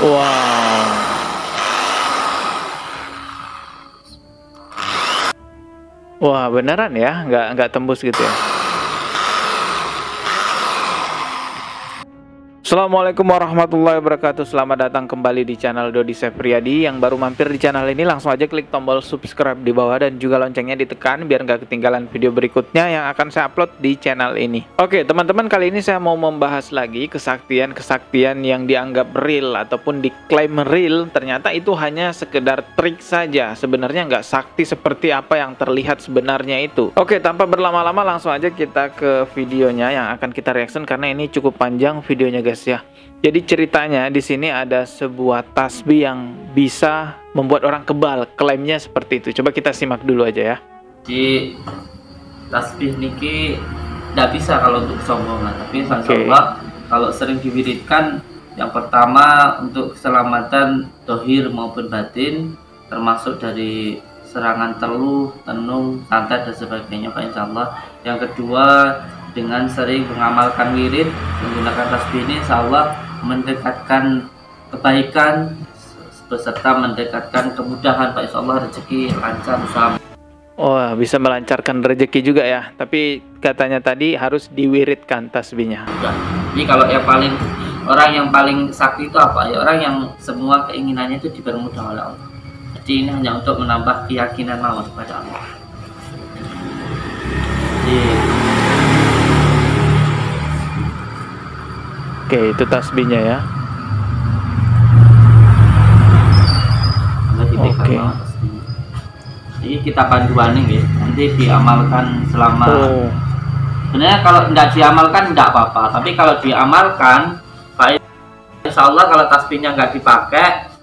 Wow. Wah, beneran ya? Nggak tembus gitu ya? Assalamualaikum warahmatullahi wabarakatuh. Selamat datang kembali di channel Dodi Septriadi. Yang baru mampir di channel ini langsung aja klik tombol subscribe di bawah dan juga loncengnya ditekan biar nggak ketinggalan video berikutnya yang akan saya upload di channel ini. Oke teman-teman, kali ini saya mau membahas lagi kesaktian-kesaktian yang dianggap real ataupun diklaim real. Ternyata itu hanya sekedar trik saja. Sebenarnya nggak sakti seperti apa yang terlihat sebenarnya itu. Oke, tanpa berlama-lama langsung aja kita ke videonya yang akan kita reaction karena ini cukup panjang videonya guys ya. Jadi ceritanya di sini ada sebuah tasbih yang bisa membuat orang kebal, klaimnya seperti itu. Coba kita simak dulu aja ya. Di tasbih niki tidak bisa kalau untuk kesombongan, tapi insyaallah kalau sering diwiridkan, yang pertama untuk keselamatan dohir maupun batin, termasuk dari serangan teluh, tenung, santet dan sebagainya Pak insyaallah. Yang kedua, dengan sering mengamalkan wirid menggunakan tasbih ini insyaallah mendekatkan kebaikan beserta mendekatkan kemudahan Pak insyaallah, rezeki lancar sama. Oh, bisa melancarkan rezeki juga ya. Tapi katanya tadi harus diwiridkan tasbihnya. Jadi kalau orang yang paling sakti itu apa? Ya orang yang semua keinginannya itu dipermudah oleh Allah. Jadi ini hanya untuk menambah keyakinan mawas kepada Allah. Oke, itu tasbihnya ya. Oke. Jadi kita panduan nih, nanti diamalkan selama. Sebenarnya kalau tidak diamalkan tidak apa-apa, tapi kalau diamalkan, Pak insyaallah kalau tasbihnya nggak dipakai,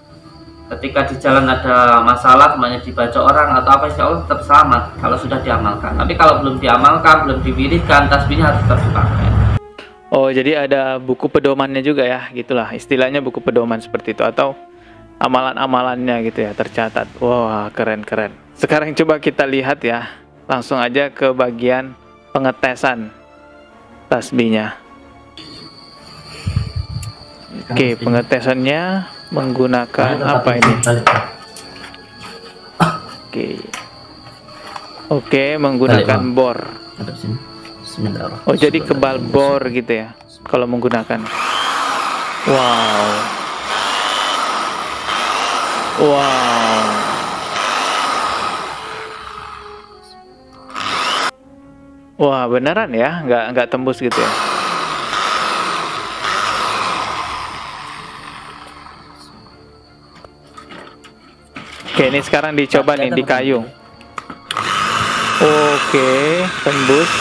ketika di jalan ada masalah, semuanya dibaca orang atau apa, insyaallah tetap selamat kalau sudah diamalkan. Tapi kalau belum diamalkan, belum diwiridkan, tasbihnya harus tetap dipakai. Oh, jadi ada buku pedomannya juga ya, gitulah istilahnya, buku pedoman seperti itu atau amalan-amalannya gitu ya, tercatat. Wah, keren-keren. Sekarang coba kita lihat ya, langsung aja ke bagian pengetesan tasbihnya. Oke, pengetesannya menggunakan apa ini? Oke, menggunakan bor. Oh, jadi kebal bor gitu ya kalau menggunakan. Wow. Wow. Wah, beneran ya, nggak tembus gitu ya. Oke, ini sekarang dicoba nih di kayu. Oke, tembus.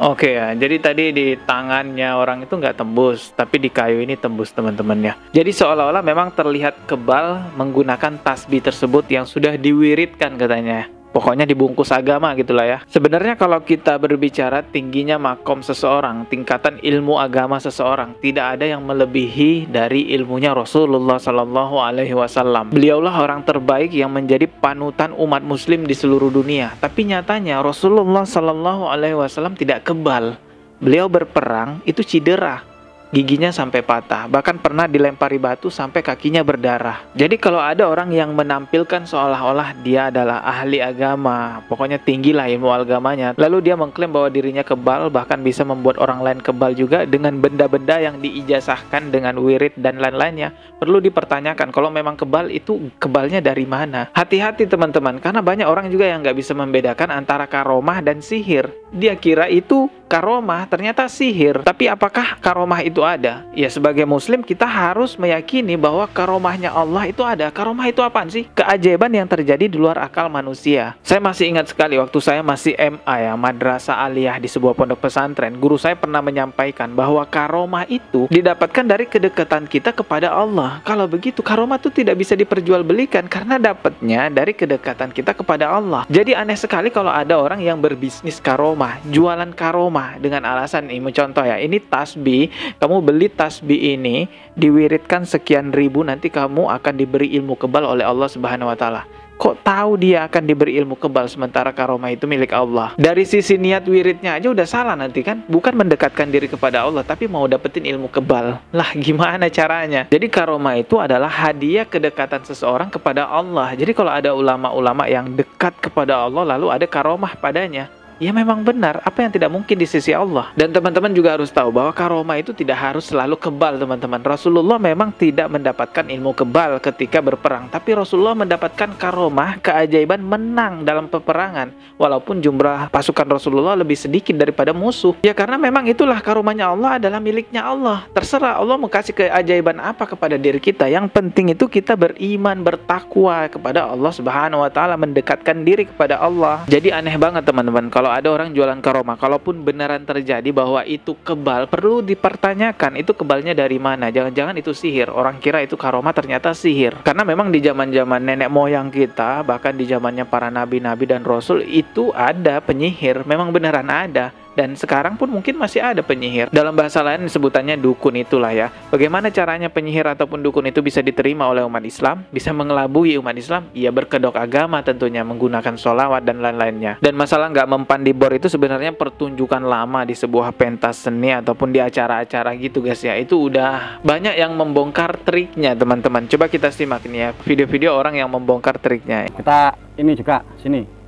Oke ya, jadi tadi di tangannya orang itu nggak tembus, tapi di kayu ini tembus teman-teman ya. Jadi seolah-olah memang terlihat kebal menggunakan tasbih tersebut yang sudah diwiridkan katanya. Pokoknya dibungkus agama gitulah ya. Sebenarnya kalau kita berbicara tingginya makom seseorang, tingkatan ilmu agama seseorang, tidak ada yang melebihi dari ilmunya Rasulullah Sallallahu Alaihi Wasallam. Beliaulah orang terbaik yang menjadi panutan umat Muslim di seluruh dunia. Tapi nyatanya Rasulullah Sallallahu Alaihi Wasallam tidak kebal. Beliau berperang itu cedera. Giginya sampai patah, bahkan pernah dilempari batu sampai kakinya berdarah. Jadi kalau ada orang yang menampilkan seolah-olah dia adalah ahli agama, pokoknya tinggilah ilmu agamanya, lalu dia mengklaim bahwa dirinya kebal, bahkan bisa membuat orang lain kebal juga dengan benda-benda yang diijazahkan dengan wirid dan lain-lainnya, perlu dipertanyakan kalau memang kebal itu kebalnya dari mana. Hati-hati teman-teman, karena banyak orang juga yang nggak bisa membedakan antara karomah dan sihir. Dia kira itu karomah, ternyata sihir. Tapi apakah karomah itu ada? Ya, sebagai muslim kita harus meyakini bahwa karomahnya Allah itu ada. Karomah itu apaan sih? Keajaiban yang terjadi di luar akal manusia. Saya masih ingat sekali waktu saya masih MA ya, Madrasah Aliyah di sebuah pondok pesantren. Guru saya pernah menyampaikan bahwa karomah itu didapatkan dari kedekatan kita kepada Allah. Kalau begitu karomah itu tidak bisa diperjualbelikan karena dapatnya dari kedekatan kita kepada Allah. Jadi aneh sekali kalau ada orang yang berbisnis karomah, jualan karomah dengan alasan ini, contoh ya, ini tasbih, kamu beli tasbih ini, diwiridkan sekian ribu, nanti kamu akan diberi ilmu kebal oleh Allah Subhanahu wa Ta'ala. kok tahu dia akan diberi ilmu kebal sementara karomah itu milik Allah? Dari sisi niat wiridnya aja udah salah nanti kan, bukan mendekatkan diri kepada Allah tapi mau dapetin ilmu kebal. Lah gimana caranya? Jadi karomah itu adalah hadiah kedekatan seseorang kepada Allah. Jadi kalau ada ulama-ulama yang dekat kepada Allah lalu ada karomah padanya, ya memang benar, apa yang tidak mungkin di sisi Allah. Dan teman-teman juga harus tahu bahwa karomah itu tidak harus selalu kebal, teman-teman. Rasulullah memang tidak mendapatkan ilmu kebal ketika berperang, tapi Rasulullah mendapatkan karomah, keajaiban menang dalam peperangan, walaupun jumlah pasukan Rasulullah lebih sedikit daripada musuh. Ya karena memang itulah karomahnya Allah adalah miliknya Allah. Terserah Allah mau kasih keajaiban apa kepada diri kita. Yang penting itu kita beriman, bertakwa kepada Allah Subhanahu wa taala, mendekatkan diri kepada Allah. Jadi aneh banget teman-teman kalau ada orang jualan karomah, kalaupun beneran terjadi bahwa itu kebal, perlu dipertanyakan itu kebalnya dari mana. Jangan-jangan itu sihir. Orang kira itu karomah, ternyata sihir. Karena memang di zaman-zaman nenek moyang kita, bahkan di zamannya para nabi-nabi dan rasul, itu ada penyihir. Memang beneran ada. Dan sekarang pun mungkin masih ada penyihir. Dalam bahasa lain sebutannya dukun itulah ya. Bagaimana caranya penyihir ataupun dukun itu bisa diterima oleh umat Islam? Bisa mengelabui umat Islam? Ya berkedok agama tentunya, menggunakan sholawat dan lain-lainnya. Dan masalah nggak mempan di bor itu sebenarnya pertunjukan lama di sebuah pentas seni ataupun di acara-acara gitu guys ya. Itu udah banyak yang membongkar triknya teman-teman. Coba kita simak nih ya video-video orang yang membongkar triknya. Kita ini juga sini.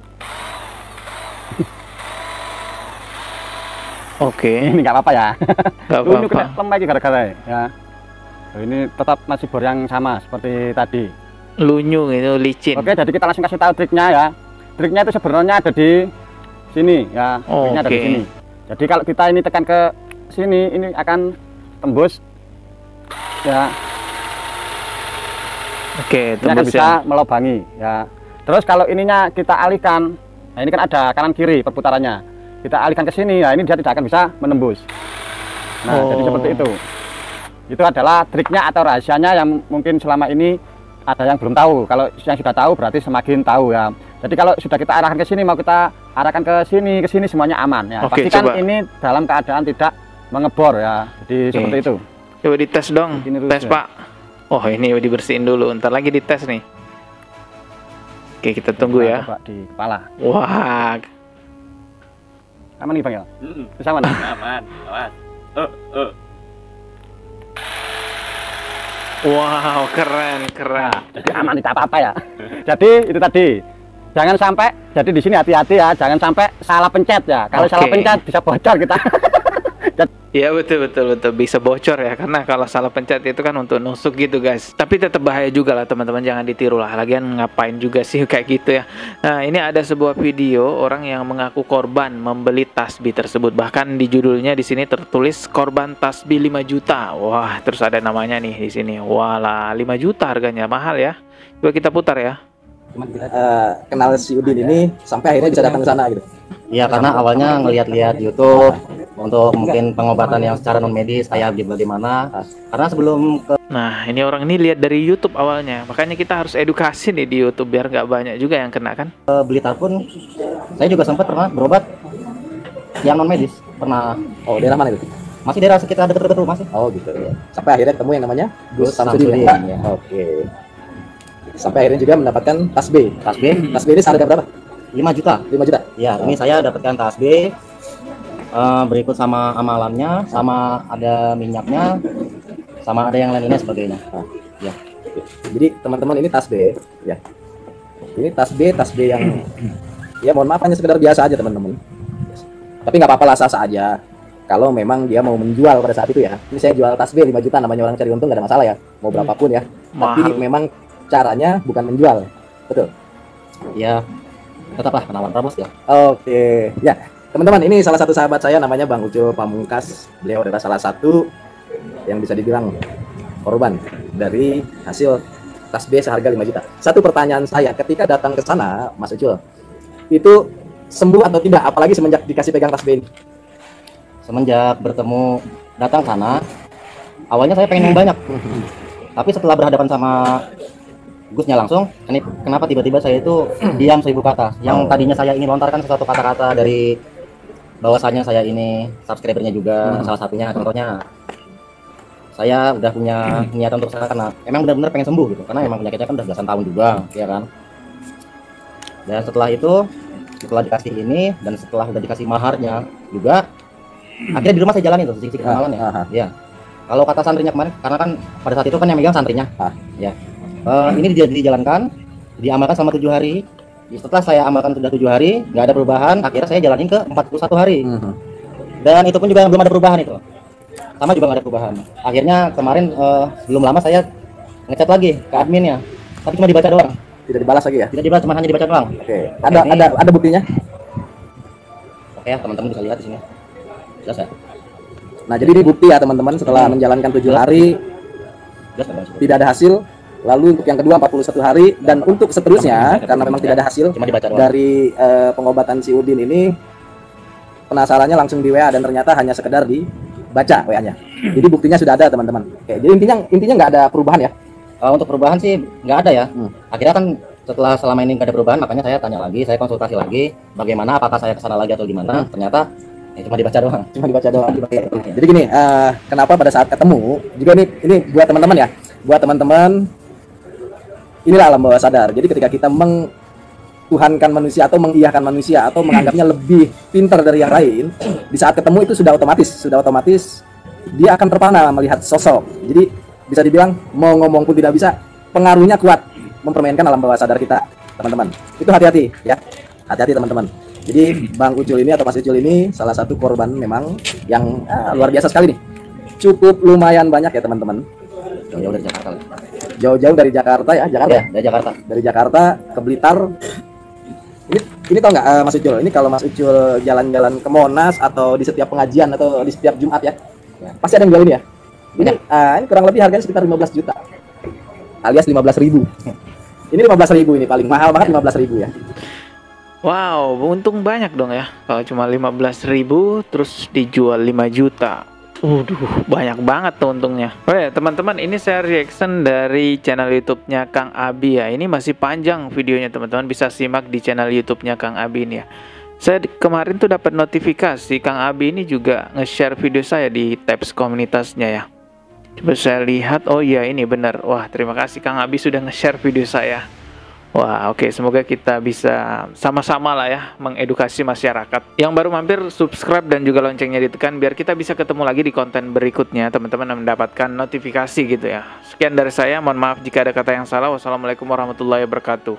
Oke. Ini nggak apa-apa ya. Nggak Ini apa-apa. kena lemah gara-gara ya. Ini tetap masih bor yang sama seperti tadi. Lunyung itu licin. Oke, jadi kita langsung kasih tahu triknya ya. Triknya itu sebenarnya ada di sini ya. Triknya ada di sini. Jadi kalau kita ini tekan ke sini, ini akan tembus ya. Oke, Ini akan tembus bisa ya. melobangi ya. Terus kalau ininya kita alihkan, nah ini kan ada kanan kiri perputarannya. Kita alihkan ke sini, nah ini dia tidak akan bisa menembus. Nah, jadi seperti itu. Itu adalah triknya atau rahasianya yang mungkin selama ini ada yang belum tahu. Kalau yang sudah tahu berarti semakin tahu ya. Jadi kalau sudah kita arahkan ke sini, mau kita arahkan ke sini semuanya aman ya. Oke, pastikan coba. ini dalam keadaan tidak mengebor ya. Jadi seperti itu. Coba dites dong. Ini Tes ya. Pak. Oh ini dibersihin dulu. Ntar lagi dites nih. Oke kita tunggu ya. Coba di kepala. Wah. Aman nih Bang ya? Bisa aman? Aman, aman. Wow, keren. Jadi aman, tidak apa-apa ya. Jadi itu tadi, jangan sampai, jadi di sini hati-hati ya, jangan sampai salah pencet ya. Kalau salah pencet bisa bocor kita. Iya betul bisa bocor ya, karena kalau salah pencet itu kan untuk nusuk gitu guys. Tapi tetap bahaya juga lah teman-teman, jangan ditiru lah. Lagian ngapain juga sih kayak gitu ya. Nah ini ada sebuah video orang yang mengaku korban membeli tasbih tersebut. Bahkan di judulnya di sini tertulis korban tasbih 5 juta. Wah terus ada namanya nih di sini. Walah 5 juta harganya, mahal ya. Coba kita putar ya. Kenal si Udin ini sampai akhirnya bisa datang ke sana gitu. Iya, karena awalnya ngelihat-lihat YouTube untuk mungkin pengobatan yang secara non medis kayak bagaimana. Karena sebelum ke Nah ini orang ini lihat dari YouTube awalnya. Makanya kita harus edukasi nih di YouTube biar nggak banyak juga yang kena kan. Blitar pun saya juga sempat pernah berobat yang non medis. Pernah. Oh, daerah mana itu? Masih daerah sekitar dekat-dekat rumah sih. Oh, gitu ya. Sampai akhirnya ketemu yang namanya Gus Samsudin, Samsudin. ya. Oke. Sampai akhirnya juga mendapatkan tasbih. Tasbih Tasbih ini seharga berapa? 5 juta. 5 juta. Ya, ini saya dapatkan tasbih berikut sama amalannya, sama ada minyaknya, sama ada yang lainnya sebagainya. Ya. Jadi teman-teman ini tasbih ya. Ini tasbih yang ya mohon maaf hanya sekedar biasa aja teman-teman. Tapi nggak apa-apa lah, sah aja. Kalau memang dia mau menjual pada saat itu ya. Ini saya jual tasbih 5 juta, namanya orang cari untung nggak ada masalah ya. Mau berapapun ya. Tapi Mahal. memang caranya bukan menjual. Betul. Ya, tetaplah penawar promos ya. Oke, ya teman-teman, ini salah satu sahabat saya namanya Bang Ujo Pamungkas. Beliau adalah salah satu yang bisa dibilang korban dari hasil tasbih seharga 5 juta. Satu pertanyaan saya, ketika datang ke sana, Mas Ujo, itu sembuh atau tidak? Apalagi semenjak dikasih pegang tasbih ini. Semenjak bertemu datang sana, awalnya saya pengen yang banyak. Tapi setelah berhadapan sama Gusnya langsung, ini kenapa tiba-tiba saya itu diam 1000 kata. Yang tadinya saya ingin lontarkan sesuatu kata-kata dari bahwasanya saya ini subscribernya juga, salah satunya contohnya saya udah punya niatan untuk sana karena emang benar-benar pengen sembuh gitu, karena emang penyakitnya kan udah belasan tahun juga ya kan. Dan setelah itu, setelah dikasih ini dan setelah udah dikasih maharnya juga, akhirnya di rumah saya jalanin tuh sisik amalan ya. Ya. Kalau kata santrinya kemarin, karena kan pada saat itu kan yang megang santrinya. Ya. Ini dijalankan, diamalkan selama 7 hari. Setelah saya amalkan sudah 7 hari, nggak ada perubahan. Akhirnya saya jalanin ke 41 hari. Dan itu pun juga belum ada perubahan itu. Sama juga nggak ada perubahan. Akhirnya kemarin belum lama saya ngechat lagi ke adminnya, tapi cuma dibaca doang. Tidak dibalas lagi ya? Tidak dibalas, cuma hanya dibaca doang. Oke. Ada buktinya? Oke ya, teman-teman bisa lihat di sini. Jelas ya? Nah, jadi ini bukti ya teman-teman, setelah menjalankan 7 hari tidak ada hasil. Lalu untuk yang kedua 41 hari, dan untuk seterusnya karena memang tidak ada hasil cuma dibaca doang. Dari pengobatan si Udin ini, penasarannya langsung di WA dan ternyata hanya sekedar dibaca WA-nya. Jadi buktinya sudah ada teman-teman. Oke, jadi intinya nggak ada perubahan ya? Untuk perubahan sih nggak ada ya. Akhirnya kan setelah selama ini nggak ada perubahan, makanya saya tanya lagi, saya konsultasi lagi, bagaimana, apakah saya kesana lagi atau gimana. Ternyata ya cuma dibaca doang. Cuma dibaca doang. Jadi gini, kenapa pada saat ketemu juga ini buat teman-teman ya, buat teman-teman, inilah alam bawah sadar. Jadi ketika kita mengtuhankan manusia atau mengiyahkan manusia atau menganggapnya lebih pintar dari yang lain, di saat ketemu itu sudah otomatis dia akan terpana melihat sosok. Jadi bisa dibilang mau ngomong pun tidak bisa, pengaruhnya kuat mempermainkan alam bawah sadar kita, teman-teman. Itu hati-hati ya, hati-hati teman-teman. Jadi Bang Ucul ini atau Mas Ucul ini salah satu korban memang yang luar biasa sekali nih. Cukup lumayan banyak ya teman-teman. Jauh-jauh dari Jakarta. Jauh-jauh dari Jakarta ya, Jakarta. Ya, dari Jakarta. Dari Jakarta ke Blitar. Ini tau nggak Mas Ucul? Ini kalau Mas Ucul jalan-jalan ke Monas atau di setiap pengajian atau di setiap Jumat ya, pasti ada yang jual ini ya. Ini kurang lebih harganya sekitar 15 juta alias 15.000. Ini 15.000 ini paling mahal banget 15.000 ya. Wow, untung banyak dong ya. Kalau cuma 15.000 terus dijual 5 juta. Banyak banget tuh untungnya. Oh ya teman-teman, ini saya reaction dari channel YouTube-nya Kang Abi ya. Ini masih panjang videonya teman-teman, bisa simak di channel YouTube-nya Kang Abi ini ya. Saya kemarin tuh dapat notifikasi Kang Abi ini juga nge-share video saya di tabs komunitasnya ya. Coba saya lihat, oh iya ini benar. Wah, terima kasih Kang Abi sudah nge-share video saya. Wah, oke, semoga kita bisa sama-sama lah ya mengedukasi masyarakat. Yang baru mampir, subscribe dan juga loncengnya ditekan biar kita bisa ketemu lagi di konten berikutnya, teman-teman, mendapatkan notifikasi gitu ya. Sekian dari saya, mohon maaf jika ada kata yang salah. Wassalamualaikum warahmatullahi wabarakatuh.